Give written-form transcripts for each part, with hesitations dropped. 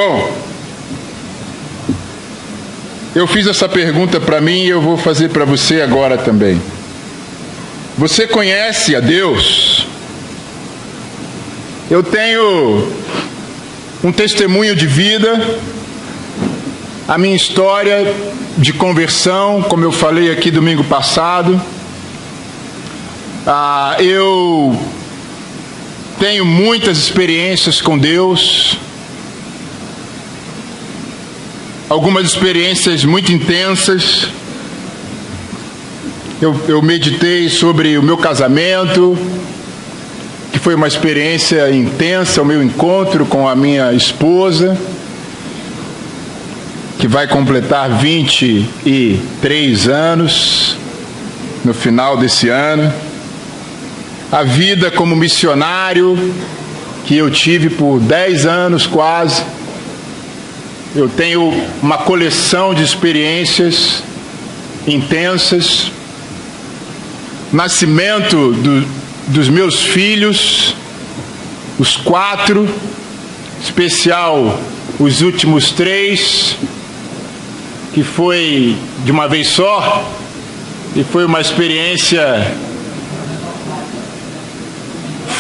Bom, eu fiz essa pergunta para mim e eu vou fazer para você agora também. Você conhece a Deus? Eu tenho um testemunho de vida, a minha história de conversão, como eu falei aqui domingo passado. Eu tenho muitas experiências com Deus, algumas experiências muito intensas. Eu meditei sobre o meu casamento, que foi uma experiência intensa, o meu encontro com a minha esposa, que vai completar 23 anos no final desse ano. A vida como missionário, que eu tive por 10 anos quase. Eu tenho uma coleção de experiências intensas. Nascimento dos meus filhos, os 4, especial os últimos 3, que foi de uma vez só, e foi uma experiência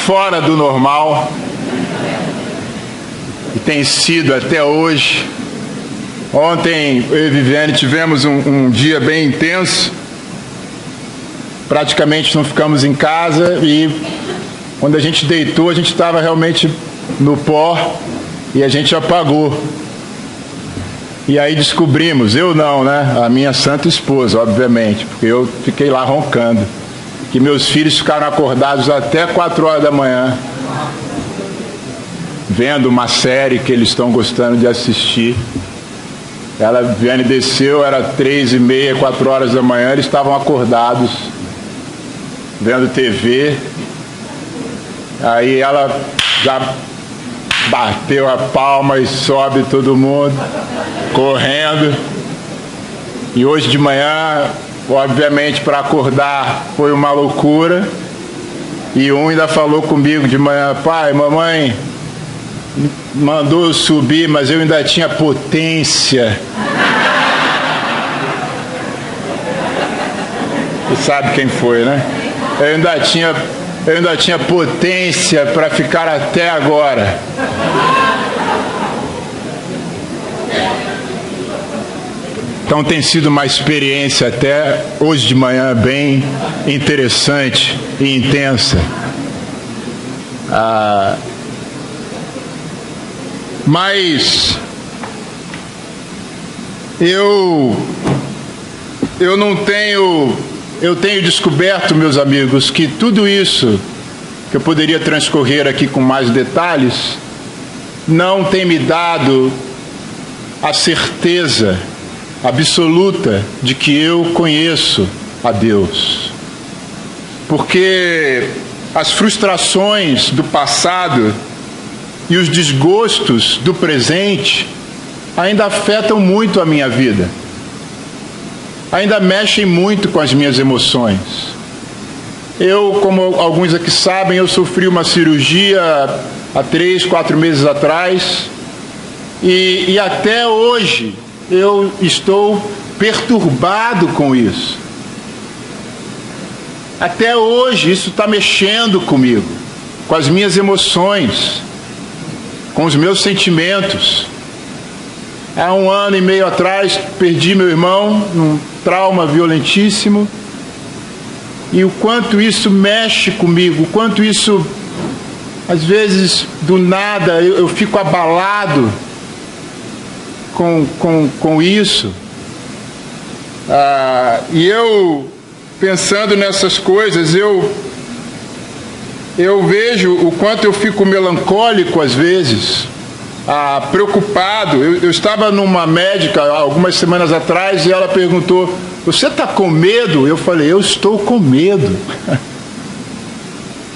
fora do normal, e tem sido até hoje. Ontem eu e Viviane tivemos um dia bem intenso, praticamente não ficamos em casa, e quando a gente deitou a gente estava realmente no pó e a gente apagou. E aí descobrimos, eu não, né? A minha santa esposa, obviamente, porque eu fiquei lá roncando, que meus filhos ficaram acordados até 4 horas da manhã, vendo uma série que eles estão gostando de assistir. Ela, Viviane, desceu, era 3h30, 4 horas da manhã, eles estavam acordados, vendo TV. Aí ela já bateu a palma e sobe todo mundo, correndo. E hoje de manhã, obviamente, para acordar foi uma loucura. E um ainda falou comigo de manhã: pai, mamãe mandou eu subir, mas eu ainda tinha potência. Você sabe quem foi, né? Eu ainda tinha potência para ficar até agora. Então tem sido uma experiência até hoje de manhã bem interessante e intensa. Mas eu tenho descoberto, meus amigos, que tudo isso que eu poderia transcorrer aqui com mais detalhes não tem me dado a certeza absoluta de que eu conheço a Deus. Porque as frustrações do passado e os desgostos do presente ainda afetam muito a minha vida. Ainda mexem muito com as minhas emoções. Eu, como alguns aqui sabem, eu sofri uma cirurgia há 3, 4 meses atrás, e até hoje eu estou perturbado com isso. Até hoje isso está mexendo comigo, com as minhas emoções, com os meus sentimentos. Há 1 ano e meio atrás perdi meu irmão num trauma violentíssimo, e o quanto isso mexe comigo, o quanto isso, às vezes, do nada, eu fico abalado com isso. E eu, pensando nessas coisas, eu vejo o quanto eu fico melancólico às vezes, preocupado. Eu estava numa médica algumas semanas atrás e ela perguntou: você está com medo? Eu falei: eu estou com medo.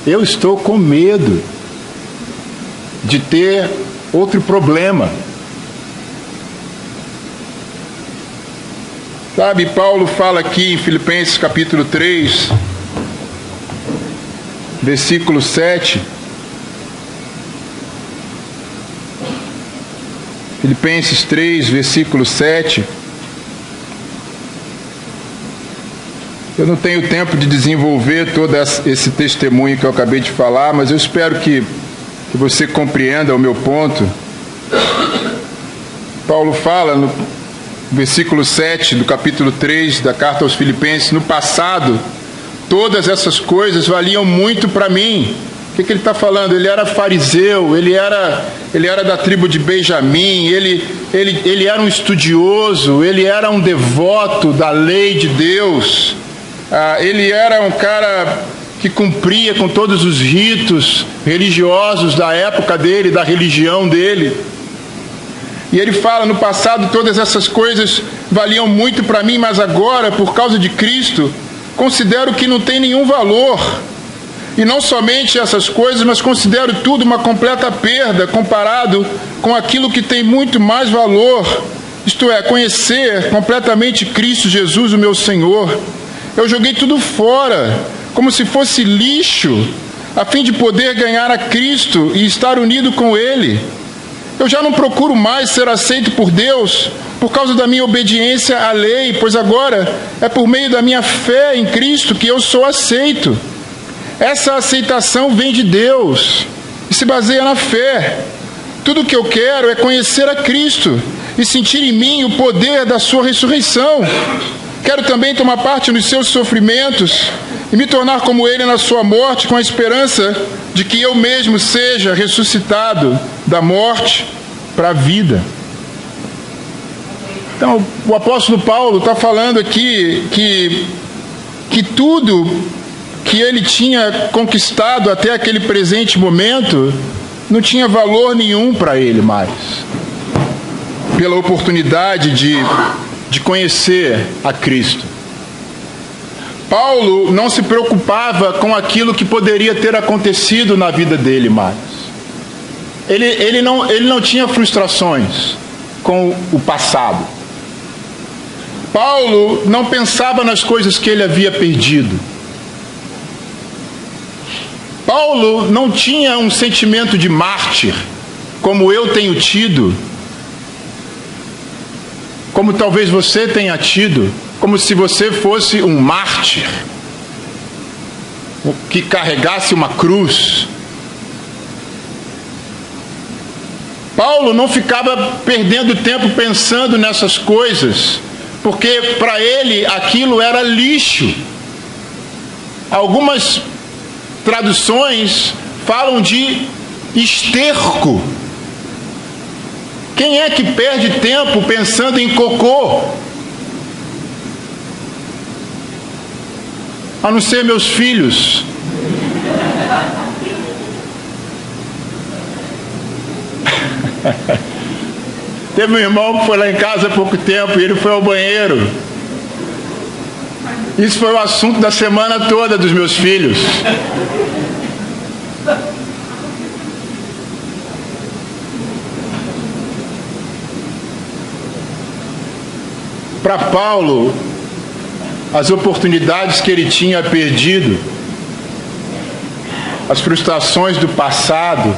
Eu estou com medo de ter outro problema. Sabe, Paulo fala aqui em Filipenses capítulo 3, versículo 7. Filipenses 3, versículo 7. Eu não tenho tempo de desenvolver todo esse testemunho que eu acabei de falar, mas eu espero que você compreenda o meu ponto. Paulo fala no versículo 7 do capítulo 3 da carta aos Filipenses: no passado, todas essas coisas valiam muito para mim. O que ele está falando? Ele era fariseu, ele era da tribo de Benjamim, ele era um estudioso, ele era um devoto da lei de Deus. Ele era um cara que cumpria com todos os ritos religiosos da época dele, da religião dele. E ele fala: no passado todas essas coisas valiam muito para mim, mas agora, por causa de Cristo, considero que não tem nenhum valor. E não somente essas coisas, mas considero tudo uma completa perda comparado com aquilo que tem muito mais valor, isto é, conhecer completamente Cristo Jesus, o meu Senhor. Eu joguei tudo fora, como se fosse lixo, a fim de poder ganhar a Cristo e estar unido com Ele. Eu já não procuro mais ser aceito por Deus por causa da minha obediência à lei, pois agora é por meio da minha fé em Cristo que eu sou aceito. Essa aceitação vem de Deus e se baseia na fé. Tudo o que eu quero é conhecer a Cristo e sentir em mim o poder da sua ressurreição. Quero também tomar parte nos seus sofrimentos e me tornar como Ele na sua morte, com a esperança de que eu mesmo seja ressuscitado da morte para a vida. Então, o apóstolo Paulo está falando aqui que tudo que ele tinha conquistado até aquele presente momento não tinha valor nenhum para ele mais. Pela oportunidade de conhecer a Cristo. Paulo não se preocupava com aquilo que poderia ter acontecido na vida dele mais. Ele não tinha frustrações com o passado. Paulo não pensava nas coisas que ele havia perdido. Paulo não tinha um sentimento de mártir, como eu tenho tido, como talvez você tenha tido, como se você fosse um mártir, que carregasse uma cruz. Paulo não ficava perdendo tempo pensando nessas coisas, porque para ele aquilo era lixo. Algumas traduções falam de esterco. Quem é que perde tempo pensando em cocô? A não ser meus filhos. Teve um irmão que foi lá em casa há pouco tempo e ele foi ao banheiro. Isso foi o assunto da semana toda dos meus filhos. Para Paulo, as oportunidades que ele tinha perdido, as frustrações do passado,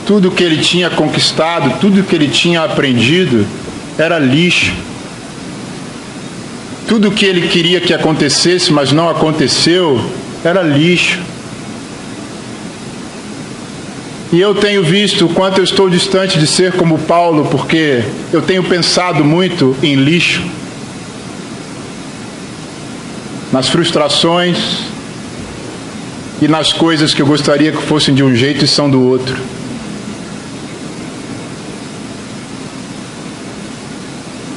tudo que ele tinha conquistado, tudo que ele tinha aprendido, era lixo. Tudo que ele queria que acontecesse, mas não aconteceu, era lixo. E eu tenho visto o quanto eu estou distante de ser como Paulo, porque eu tenho pensado muito em lixo, nas frustrações e nas coisas que eu gostaria que fossem de um jeito e são do outro.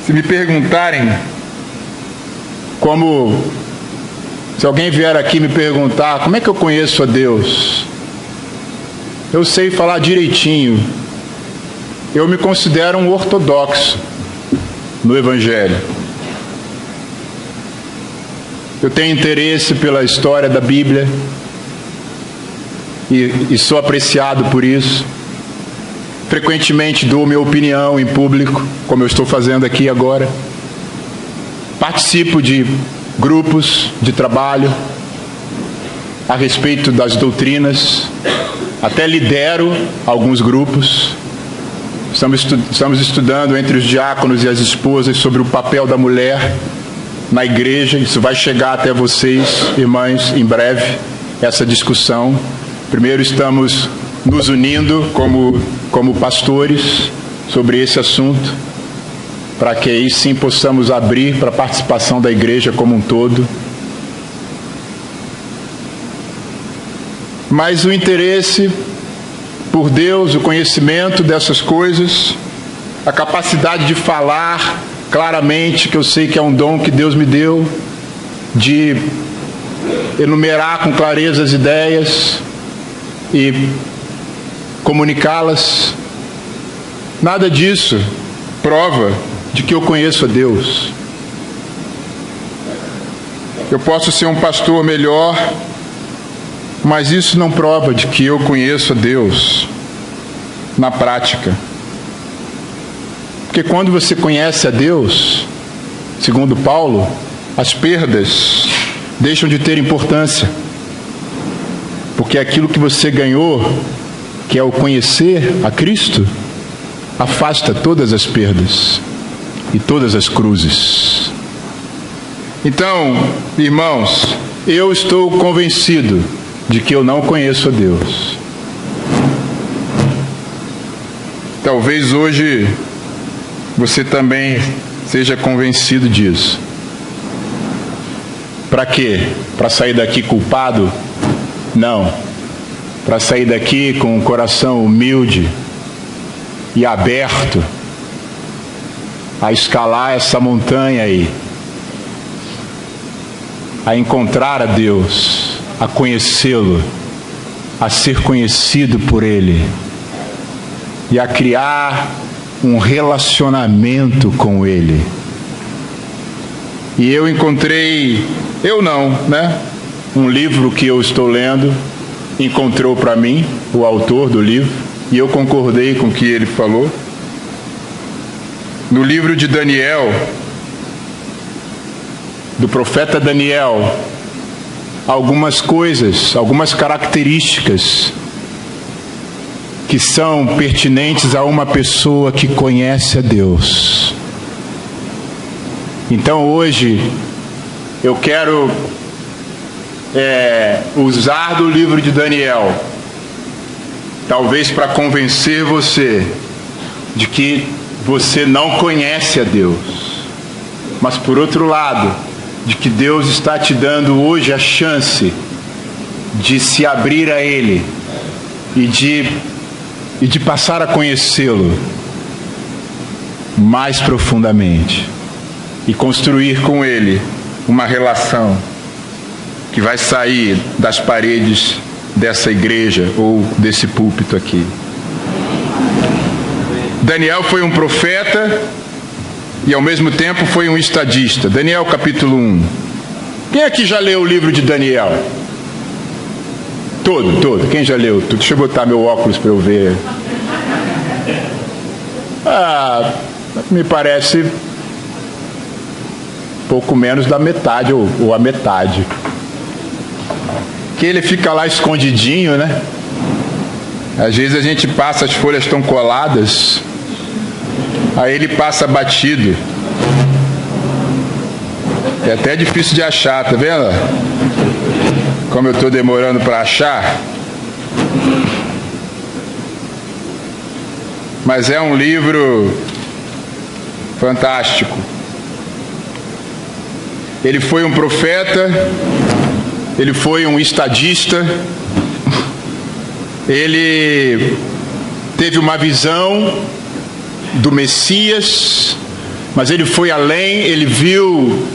Se me perguntarem se alguém vier aqui me perguntar como é que eu conheço a Deus, eu sei falar direitinho. Eu me considero um ortodoxo no Evangelho. Eu tenho interesse pela história da Bíblia e sou apreciado por isso. Frequentemente dou minha opinião em público, como eu estou fazendo aqui agora. Participo de grupos de trabalho a respeito das doutrinas, até lidero alguns grupos. Estamos estudando entre os diáconos e as esposas sobre o papel da mulher na igreja. Isso vai chegar até vocês, irmãs, em breve, essa discussão. Primeiro estamos nos unindo como pastores sobre esse assunto, para que aí sim possamos abrir para a participação da igreja como um todo. Mas o interesse por Deus, o conhecimento dessas coisas, a capacidade de falar claramente, que eu sei que é um dom que Deus me deu, de enumerar com clareza as ideias e comunicá-las, nada disso prova de que eu conheço a Deus. Eu posso ser um pastor melhor, mas isso não prova de que eu conheço a Deus na prática. Porque quando você conhece a Deus, segundo Paulo, as perdas deixam de ter importância. Porque aquilo que você ganhou, que é o conhecer a Cristo, afasta todas as perdas e todas as cruzes. Então, irmãos, eu estou convencido de que eu não conheço a Deus. Talvez hoje você também seja convencido disso. Para quê? Para sair daqui culpado? Não. Para sair daqui com um coração humilde e aberto a escalar essa montanha aí, a encontrar a Deus, a conhecê-lo, a ser conhecido por Ele e a criar um relacionamento com Ele. E eu encontrei, um livro que eu estou lendo, encontrou para mim o autor do livro, e eu concordei com o que ele falou. No livro de Daniel, do profeta Daniel, algumas coisas, algumas características que são pertinentes a uma pessoa que conhece a Deus. Então hoje eu quero usar do livro de Daniel, talvez para convencer você de que você não conhece a Deus, mas por outro lado, de que Deus está te dando hoje a chance de se abrir a Ele e de passar a conhecê-lo mais profundamente e construir com Ele uma relação que vai sair das paredes dessa igreja ou desse púlpito aqui. Daniel foi um profeta e ao mesmo tempo foi um estadista. Daniel capítulo 1. Quem aqui já leu o livro de Daniel? Todo. Quem já leu? Deixa eu botar meu óculos para eu ver. Me parece pouco menos da metade, ou a metade. Que ele fica lá escondidinho, né? Às vezes a gente passa, as folhas estão coladas, aí ele passa batido. É até difícil de achar, tá vendo? Como eu estou demorando para achar. Mas é um livro fantástico. Ele foi um profeta, ele foi um estadista, ele teve uma visão do Messias, mas ele foi além, ele viu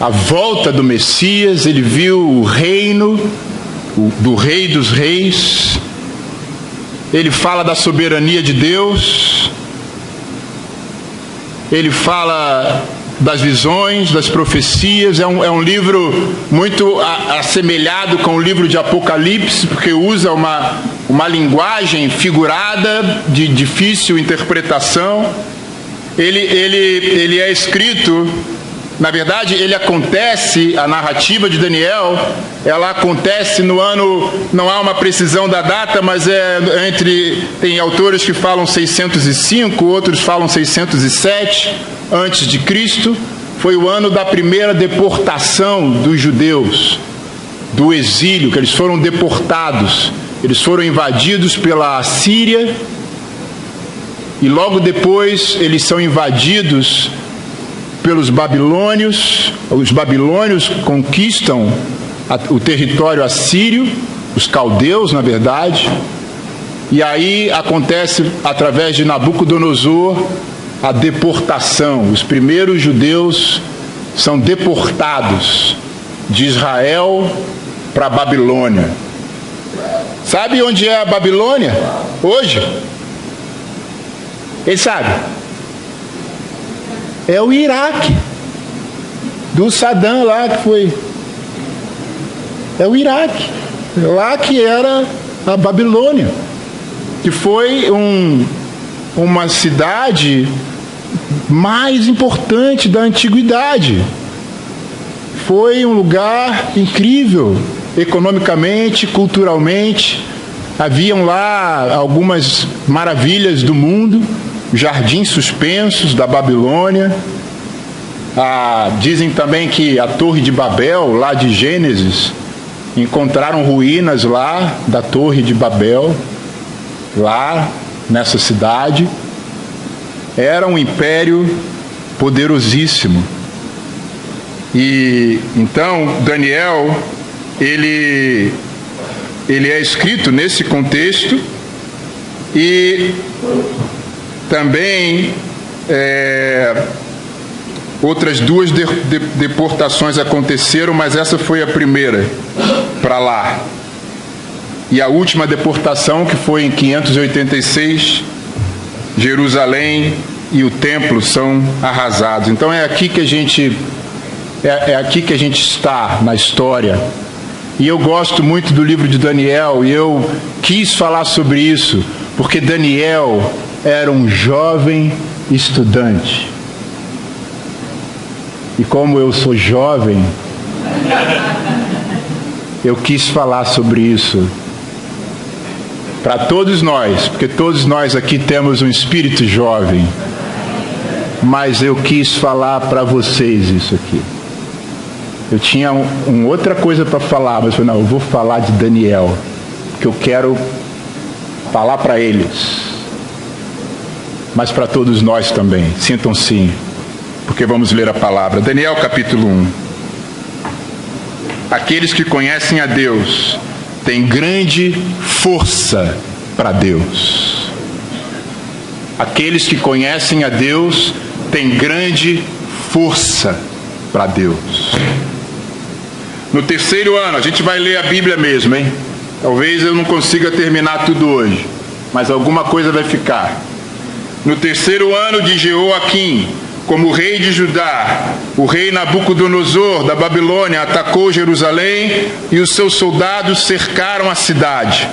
a volta do Messias, ele viu o reino do Rei dos Reis, ele fala da soberania de Deus, ele fala das visões, das profecias. É um livro muito assemelhado com o livro de Apocalipse, porque usa uma linguagem figurada de difícil interpretação. Ele é escrito Na verdade, ele acontece, a narrativa de Daniel, ela acontece no ano, não há uma precisão da data, mas tem autores que falam 605, outros falam 607 antes de Cristo. Foi o ano da primeira deportação dos judeus, do exílio, que eles foram deportados. Eles foram invadidos pela Síria e logo depois eles são invadidos pelos babilônios. Os babilônios conquistam o território assírio, os caldeus, na verdade, e aí acontece, através de Nabucodonosor, a deportação. Os primeiros judeus são deportados de Israel para a Babilônia. Sabe onde é a Babilônia hoje? Ele sabe? É o Iraque, do Saddam lá que foi. É o Iraque, lá que era a Babilônia, que foi uma cidade mais importante da antiguidade. Foi um lugar incrível, economicamente, culturalmente. Haviam lá algumas maravilhas do mundo, jardins suspensos da Babilônia. Dizem também que a Torre de Babel, lá de Gênesis, encontraram ruínas lá da Torre de Babel, lá nessa cidade. Era um império poderosíssimo. E então Daniel, ele é escrito nesse contexto, e também outras duas deportações aconteceram, mas essa foi a primeira para lá. E a última deportação, que foi em 586, Jerusalém e o templo são arrasados. Então é aqui que a gente está na história. E eu gosto muito do livro de Daniel, e eu quis falar sobre isso, porque Daniel era um jovem estudante. E como eu sou jovem, eu quis falar sobre isso para todos nós, porque todos nós aqui temos um espírito jovem. Mas eu quis falar para vocês isso aqui. Eu tinha outra coisa para falar, mas eu falei, não, eu vou falar de Daniel, que eu quero falar para eles, mas para todos nós também. Sintam sim, porque vamos ler a palavra. Daniel capítulo 1. Aqueles que conhecem a Deus têm grande força para Deus. Aqueles que conhecem a Deus têm grande força para Deus. No terceiro ano, a gente vai ler a Bíblia mesmo, hein? Talvez eu não consiga terminar tudo hoje, mas alguma coisa vai ficar. No terceiro ano de Jeoaquim, como rei de Judá, o rei Nabucodonosor da Babilônia atacou Jerusalém e os seus soldados cercaram a cidade.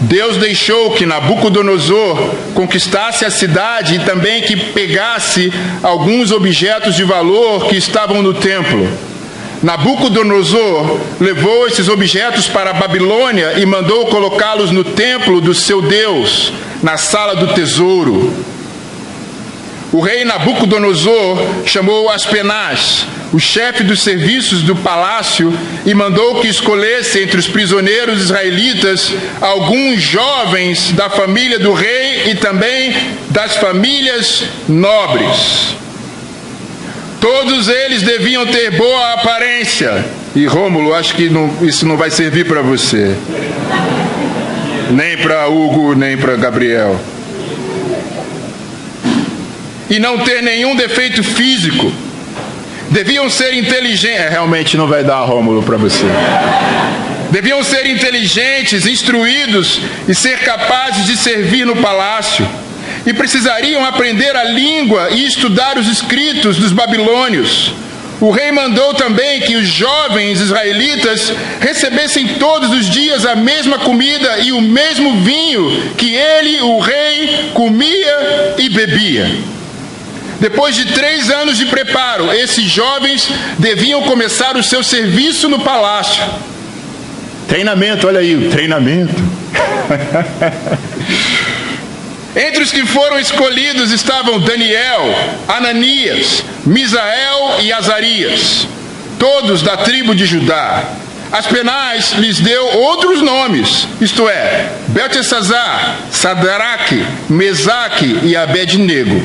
Deus deixou que Nabucodonosor conquistasse a cidade e também que pegasse alguns objetos de valor que estavam no templo. Nabucodonosor levou esses objetos para a Babilônia e mandou colocá-los no templo do seu Deus, na sala do tesouro. O rei Nabucodonosor chamou Aspenaz, o chefe dos serviços do palácio, e mandou que escolhesse entre os prisioneiros israelitas alguns jovens da família do rei e também das famílias nobres. Todos eles deviam ter boa aparência. E Rômulo, acho que isso não vai servir para você. Nem para Hugo, nem para Gabriel. E não ter nenhum defeito físico. Deviam ser inteligentes. Realmente não vai dar, Rômulo, para você. Deviam ser inteligentes, instruídos e ser capazes de servir no palácio. E precisariam aprender a língua e estudar os escritos dos babilônios. O rei mandou também que os jovens israelitas recebessem todos os dias a mesma comida e o mesmo vinho que ele, o rei, comia e bebia. Depois de 3 anos de preparo, esses jovens deviam começar o seu serviço no palácio. Treinamento, olha aí, o treinamento. Entre os que foram escolhidos estavam Daniel, Ananias, Misael e Azarias, todos da tribo de Judá. Aspenaz lhes deu outros nomes, isto é, Beltesazar, Sadraque, Mesaque e Abednego.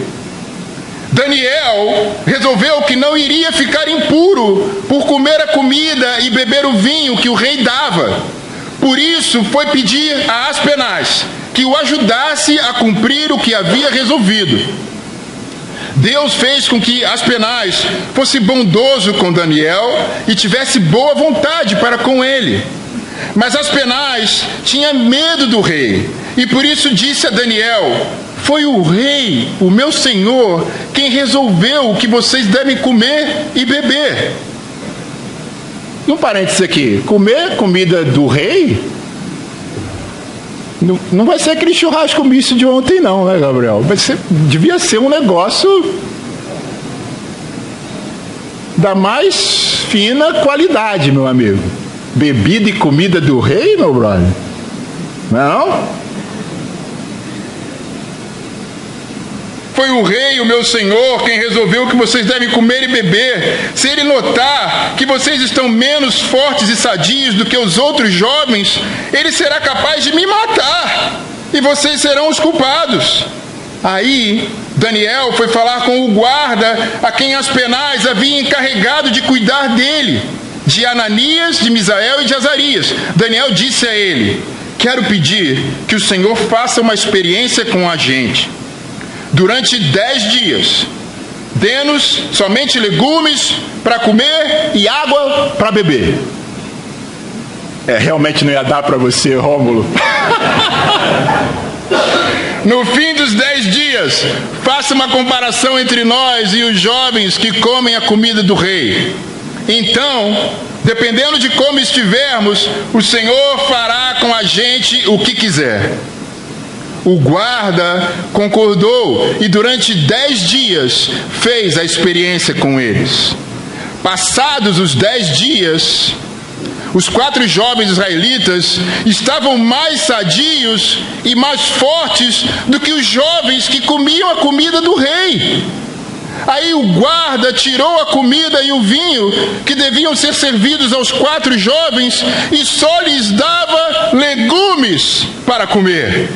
Daniel resolveu que não iria ficar impuro por comer a comida e beber o vinho que o rei dava. Por isso foi pedir a Aspenaz que o ajudasse a cumprir o que havia resolvido. Deus fez com que Aspenaz fosse bondoso com Daniel e tivesse boa vontade para com ele. Mas Aspenaz tinha medo do rei e por isso disse a Daniel: foi o rei, o meu senhor, quem resolveu o que vocês devem comer e beber. E um parênteses aqui, comer comida do rei não vai ser aquele churrasco misto de ontem não, né, Gabriel? Devia ser um negócio da mais fina qualidade, meu amigo. Bebida e comida do rei, meu brother? Não? Foi o rei, o meu senhor, quem resolveu que vocês devem comer e beber. Se ele notar que vocês estão menos fortes e sadios do que os outros jovens, ele será capaz de me matar, e vocês serão os culpados. Aí Daniel foi falar com o guarda, a quem Aspenaz havia encarregado de cuidar dele, de Ananias, de Misael e de Azarias. Daniel disse a ele: quero pedir que o Senhor faça uma experiência com a gente. Durante 10 dias, dê-nos somente legumes para comer e água para beber. Realmente não ia dar para você, Rômulo. No fim dos 10 dias, faça uma comparação entre nós e os jovens que comem a comida do rei. Então, dependendo de como estivermos, o Senhor fará com a gente o que quiser. O guarda concordou e durante 10 dias fez a experiência com eles. Passados os 10 dias, os 4 jovens israelitas estavam mais sadios e mais fortes do que os jovens que comiam a comida do rei. Aí o guarda tirou a comida e o vinho que deviam ser servidos aos 4 jovens e só lhes dava legumes para comer.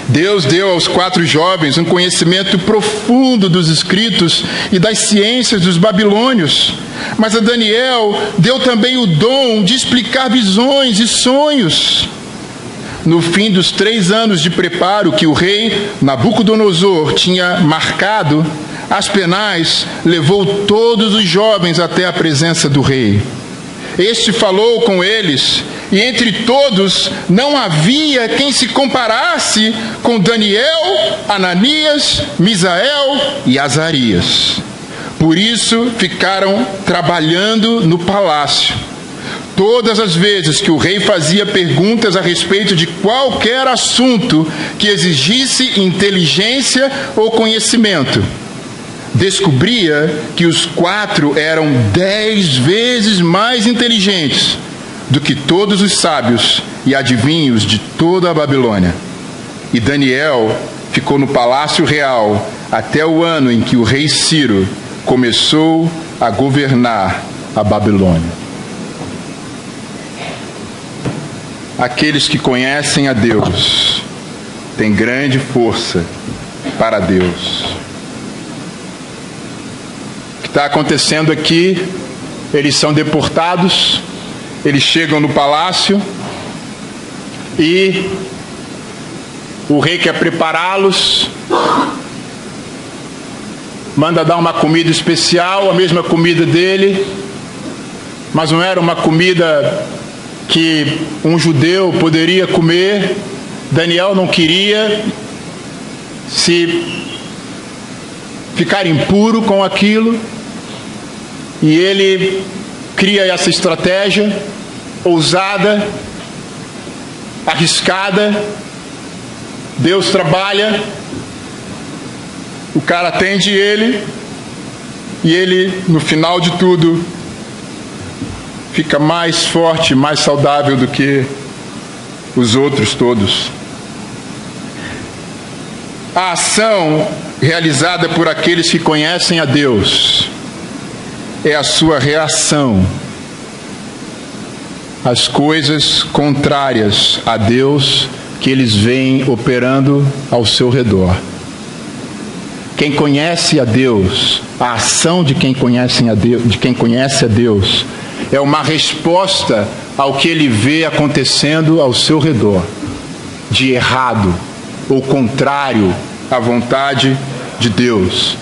Deus deu aos 4 jovens um conhecimento profundo dos escritos e das ciências dos babilônios, mas a Daniel deu também o dom de explicar visões e sonhos. No fim dos 3 anos de preparo que o rei Nabucodonosor tinha marcado, Aspenaz levou todos os jovens até a presença do rei. Este falou com eles, e entre todos não havia quem se comparasse com Daniel, Ananias, Misael e Azarias. Por isso ficaram trabalhando no palácio. Todas as vezes que o rei fazia perguntas a respeito de qualquer assunto que exigisse inteligência ou conhecimento, descobria que os 4 eram 10 vezes mais inteligentes do que todos os sábios e adivinhos de toda a Babilônia. E Daniel ficou no palácio real até o ano em que o rei Ciro começou a governar a Babilônia. Aqueles que conhecem a Deus têm grande força para Deus. O que está acontecendo aqui, eles são deportados, eles chegam no palácio e o rei quer prepará-los, manda dar uma comida especial, a mesma comida dele, mas não era uma comida que um judeu poderia comer. Daniel não queria se ficar impuro com aquilo, e ele cria essa estratégia ousada, arriscada. Deus trabalha O cara atende ele, e ele, no final de tudo, fica mais forte, mais saudável do que os outros todos. A ação realizada por aqueles que conhecem a Deus é a sua reação às coisas contrárias a Deus que eles veem operando ao seu redor. Quem conhece a Deus, a ação de quem conhece a Deus, é uma resposta ao que ele vê acontecendo ao seu redor, de errado ou contrário à vontade de Deus.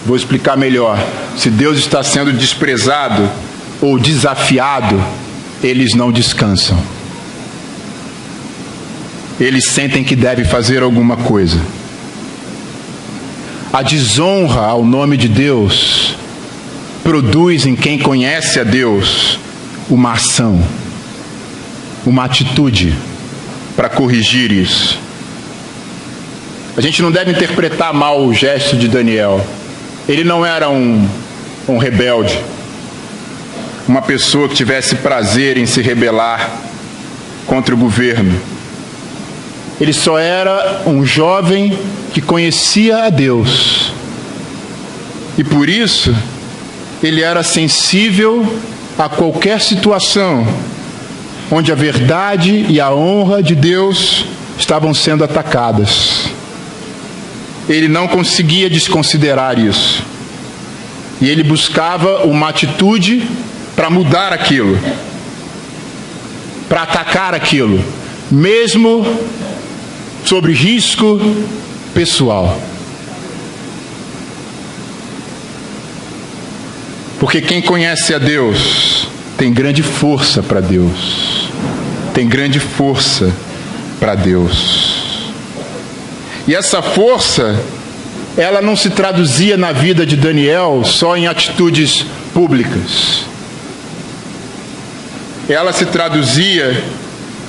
Vou explicar melhor. Se Deus está sendo desprezado ou desafiado, eles não descansam. Eles sentem que devem fazer alguma coisa. A desonra ao nome de Deus produz em quem conhece a Deus uma ação, uma atitude para corrigir isso. A gente não deve interpretar mal o gesto de Daniel. Ele não era um rebelde, uma pessoa que tivesse prazer em se rebelar contra o governo. Ele só era um jovem que conhecia a Deus. E por isso, ele era sensível a qualquer situação onde a verdade e a honra de Deus estavam sendo atacadas. Ele não conseguia desconsiderar isso. E ele buscava uma atitude para mudar aquilo, para atacar aquilo, mesmo sob risco pessoal. Porque quem conhece a Deus tem grande força para Deus. Tem grande força para Deus. E essa força, ela não se traduzia na vida de Daniel só em atitudes públicas. Ela se traduzia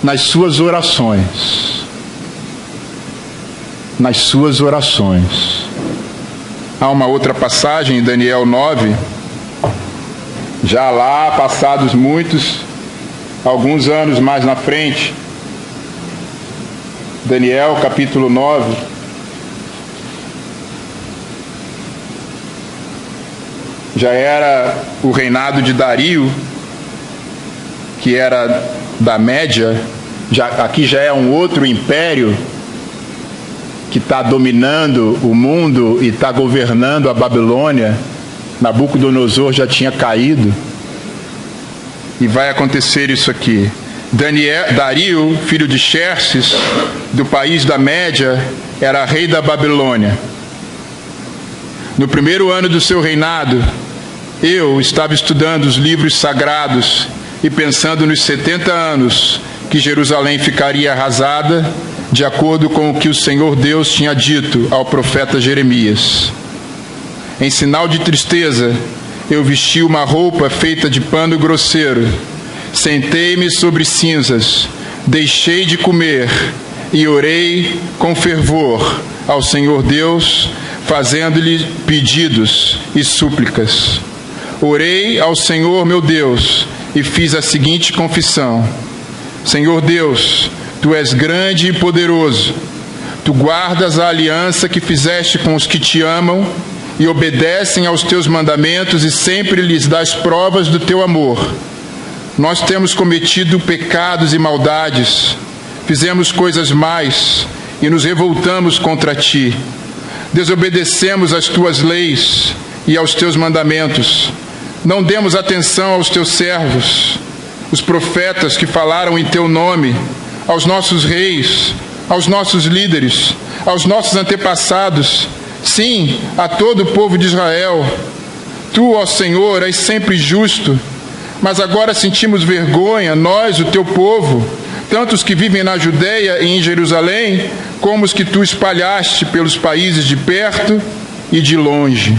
nas suas orações. Nas suas orações. Há uma outra passagem em Daniel 9, já lá passados alguns anos mais na frente, Daniel capítulo 9, já era o reinado de Dario, que era da Média, aqui já é um outro império que está dominando o mundo e está governando a Babilônia. Nabucodonosor já tinha caído. E vai acontecer isso aqui. Dario, filho de Xerxes, do país da Média, era rei da Babilônia. No primeiro ano do seu reinado, eu estava estudando os livros sagrados e pensando nos 70 anos que Jerusalém ficaria arrasada, de acordo com o que o Senhor Deus tinha dito ao profeta Jeremias. Em sinal de tristeza, eu vesti uma roupa feita de pano grosseiro, sentei-me sobre cinzas, deixei de comer e orei com fervor ao Senhor Deus, fazendo-lhe pedidos e súplicas. Orei ao Senhor meu Deus e fiz a seguinte confissão: Senhor Deus, Tu és grande e poderoso. Tu guardas a aliança que fizeste com os que te amam e obedecem aos teus mandamentos e sempre lhes dás provas do teu amor. Nós temos cometido pecados e maldades, fizemos coisas más e nos revoltamos contra ti. Desobedecemos às tuas leis e aos teus mandamentos. Não demos atenção aos teus servos, os profetas que falaram em teu nome, aos nossos reis, aos nossos líderes, aos nossos antepassados, sim, a todo o povo de Israel. Tu, ó Senhor, és sempre justo, mas agora sentimos vergonha, nós, o teu povo, tanto os que vivem na Judeia e em Jerusalém, como os que tu espalhaste pelos países de perto e de longe.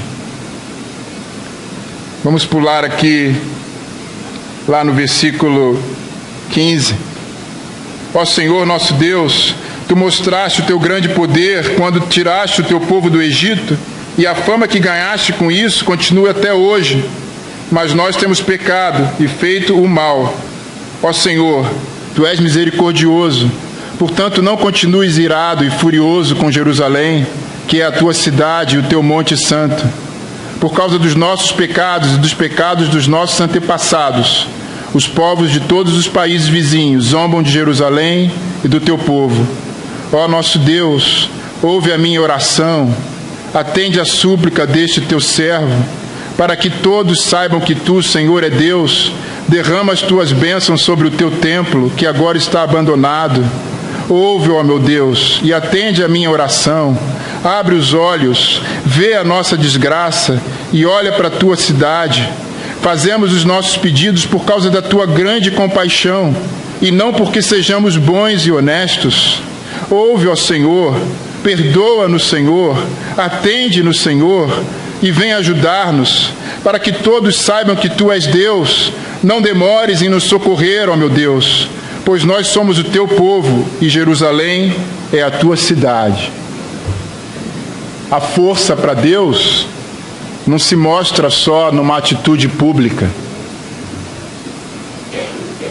Vamos pular aqui, lá no versículo 15. Ó Senhor nosso Deus, Tu mostraste o Teu grande poder quando tiraste o Teu povo do Egito e a fama que ganhaste com isso continua até hoje. Mas nós temos pecado e feito o mal. Ó Senhor, Tu és misericordioso, portanto não continues irado e furioso com Jerusalém, que é a Tua cidade e o Teu monte santo. Por causa dos nossos pecados e dos pecados dos nossos antepassados, os povos de todos os países vizinhos zombam de Jerusalém e do Teu povo. Ó nosso Deus, ouve a minha oração, atende a súplica deste Teu servo, para que todos saibam que Tu, Senhor, é Deus. Derrama as Tuas bênçãos sobre o Teu templo, que agora está abandonado. Ouve, ó meu Deus, e atende a minha oração. Abre os olhos, vê a nossa desgraça e olha para a Tua cidade. Fazemos os nossos pedidos por causa da Tua grande compaixão, e não porque sejamos bons e honestos. Ouve, ó Senhor, perdoa-nos, Senhor, atende-nos, Senhor, e vem ajudar-nos, para que todos saibam que Tu és Deus. Não demores em nos socorrer, ó meu Deus, pois nós somos o Teu povo e Jerusalém é a Tua cidade. A força para Deus não se mostra só numa atitude pública.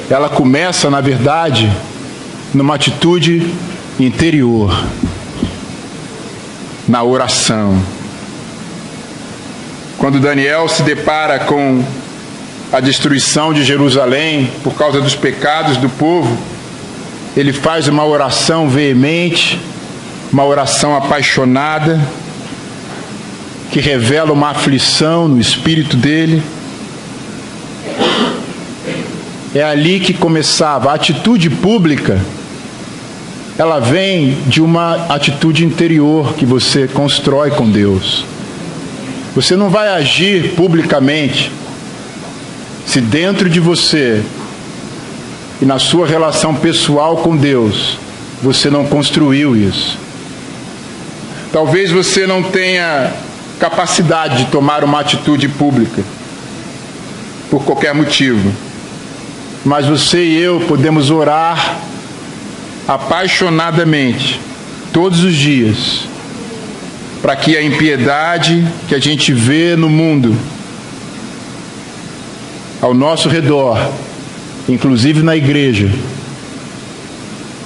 Ela começa, na verdade, numa atitude interior, na oração. Quando Daniel se depara com a destruição de Jerusalém por causa dos pecados do povo, ele faz uma oração veemente, uma oração apaixonada, que revela uma aflição no espírito dele. É ali que começava. A atitude pública, ela vem de uma atitude interior que você constrói com Deus. Você não vai agir publicamente se dentro de você e na sua relação pessoal com Deus você não construiu isso. Talvez você não tenha capacidade de tomar uma atitude pública por qualquer motivo, mas você e eu podemos orar apaixonadamente todos os dias para que a impiedade que a gente vê no mundo ao nosso redor, inclusive na igreja,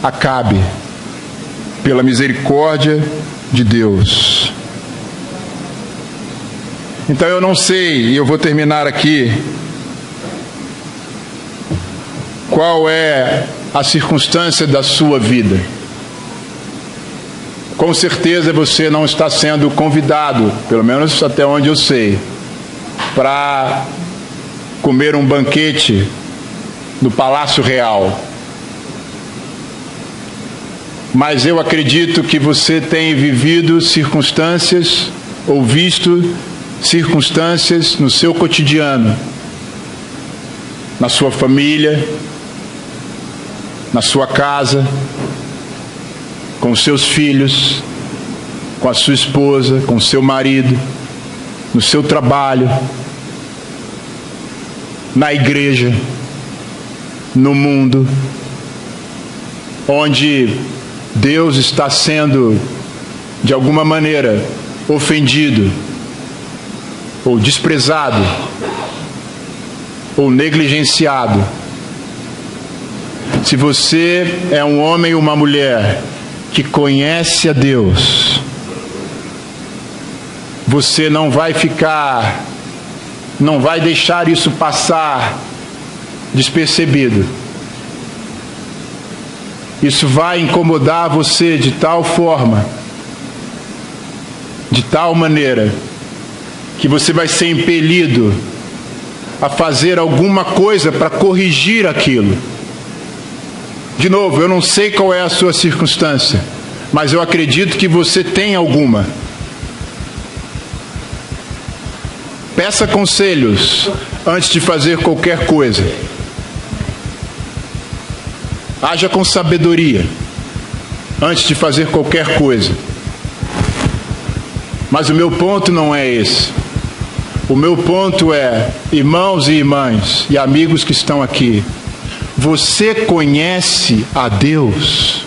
acabe pela misericórdia de Deus. Então eu não sei, e eu vou terminar aqui, qual é a circunstância da sua vida. Com certeza você não está sendo convidado, pelo menos até onde eu sei, para comer um banquete no Palácio Real. Mas eu acredito que você tem vivido circunstâncias ou visto circunstâncias no seu cotidiano, na sua família, na sua casa, com os seus filhos, com a sua esposa, com o seu marido, no seu trabalho, na igreja, no mundo, onde Deus está sendo, de alguma maneira, ofendido, ou desprezado, ou negligenciado. Se você é um homem ou uma mulher que conhece a Deus, você não vai deixar isso passar despercebido. Isso vai incomodar você de tal forma, de tal maneira, que você vai ser impelido a fazer alguma coisa para corrigir aquilo. De novo, eu não sei qual é a sua circunstância, mas eu acredito que você tem alguma. Peça conselhos antes de fazer qualquer coisa. Haja com sabedoria antes de fazer qualquer coisa. Mas o meu ponto não é esse. O meu ponto é, irmãos e irmãs e amigos que estão aqui, você conhece a Deus?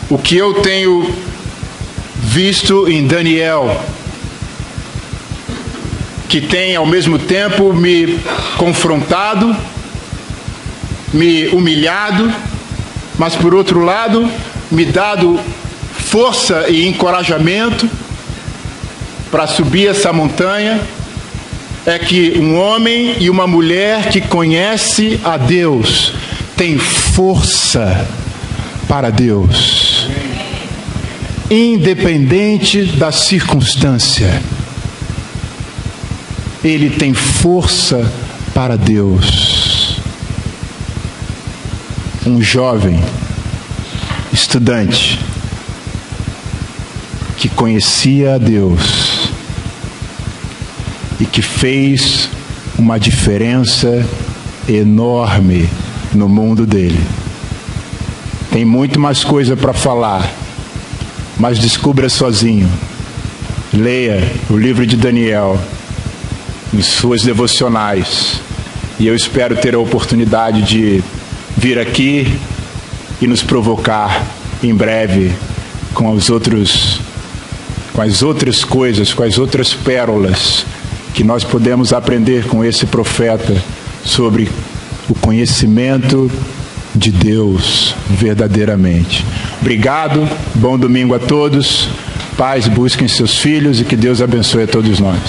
O que eu tenho visto em Daniel, que tem ao mesmo tempo me confrontado, me humilhado, mas por outro lado me dado força e encorajamento para subir essa montanha, é que um homem e uma mulher que conhece a Deus tem força para Deus, independente da circunstância. Ele tem força para Deus. Um jovem estudante que conhecia a Deus e que fez uma diferença enorme no mundo dele. Tem muito mais coisa para falar, mas descubra sozinho. Leia o livro de Daniel em suas devocionais, e eu espero ter a oportunidade de vir aqui e nos provocar em breve com as outras coisas, com as outras pérolas que nós podemos aprender com esse profeta sobre o conhecimento de Deus verdadeiramente. Obrigado, bom domingo a todos, pais, busquem seus filhos e que Deus abençoe a todos nós.